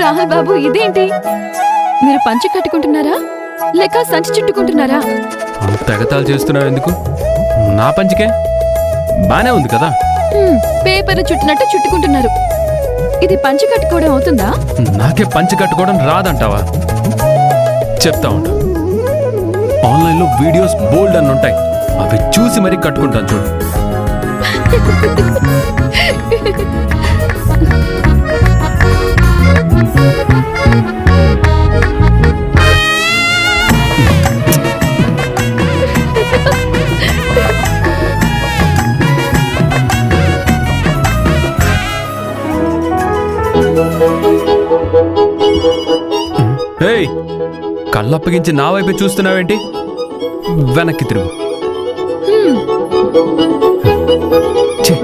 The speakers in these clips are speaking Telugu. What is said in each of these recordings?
రాహుల్ బాబు ఇదేంటి? మీరు పంచె కట్టుకుంటున్నారా లేక సంచి చుట్టుకుంటున్నారా? అంత ఎగతాలు చేస్తున్నావు ఎందుకు? నా పంచికే బానే ఉంది కదా. పేపర్ చుట్టినట్టు చుట్టుకుంటున్నారు. ఇది పంచె కట్టుకోవడం అవుతుందా? నాకే పంచి కట్టుకోవడం రాదంటావా? చెప్తా ఉంటా. ఆన్లైన్లో వీడియోస్ బోల్డ్ అని ఉంటాయి, అవి చూసి మరీ కట్టుకుంటాను చూడు. ఏయ్, కళ్ళప్పగించి నా వైపే చూస్తున్నావేంటి? వెనక్కి తిరుగు. ఛీ.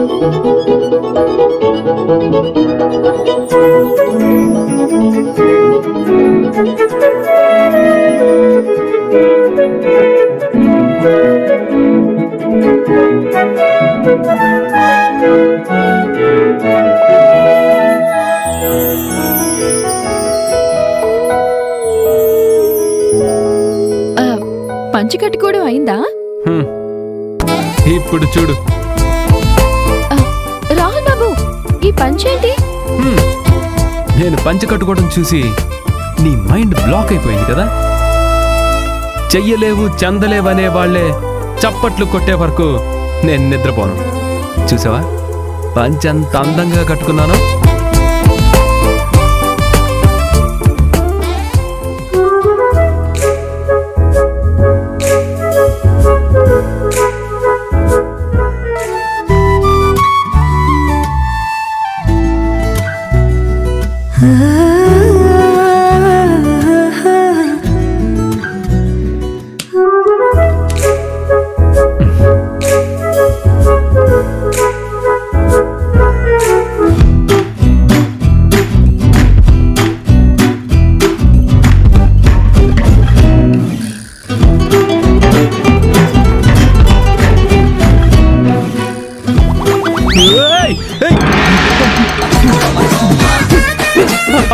పంచె కట్టుకోవడం అయిందా? ఇప్పుడు చూడు. రాహుల్ బాబు, ఈ పంచేంటి? నేను పంచె కట్టుకోవడం చూసి నీ మైండ్ బ్లాక్ అయిపోయింది కదా. చెయ్యలేవు చెందలేవనే వాళ్లే చప్పట్లు కొట్టే వరకు నేను నిద్రపోను. చూసావా పంచె అంత అందంగా కట్టుకున్నాను.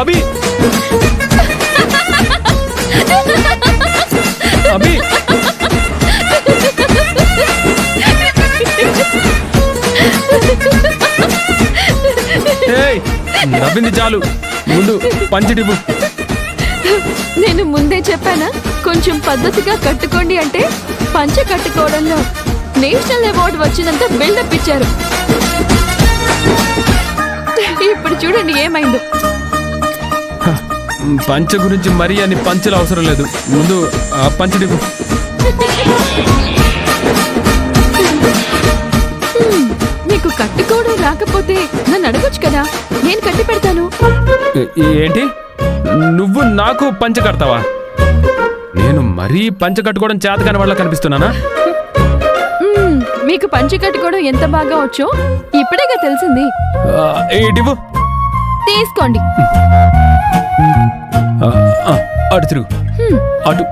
అభి అభి నవ్వింది చాలు, ముందు పంచిటివ్వు. నేను ముందే చెప్పానా కొంచెం పద్ధతిగా కట్టుకోండి అంటే? పంచె కట్టుకోవడంలో నేషనల్ అవార్డు వచ్చినంత బిల్డప్ ఇచ్చారు. ఇప్పుడు చూడండి ఏమైందో. పంచ గురించి మరీ అని పంచలు అవసరం లేదు, ముందు పంచడివ్వు. మీకు కట్టుకోవడం రాకపోతే నన్ను అడగొచ్చు కదా, నేను కట్టి పెడతాను. ఏంటి, నువ్వు నాకు పంచ కడతావా? నేను మరీ పంచ కట్టుకోవడం చేతకాని వాళ్ళ కనిపిస్తున్నానా? మీకు పంచె కట్టుకోవడం ఎంత బాగా వచ్చో ఇప్పుడేగా తెలిసింది. ఏంటివ్వు, తీసుకోండి. అటు తిరుగు, అటు.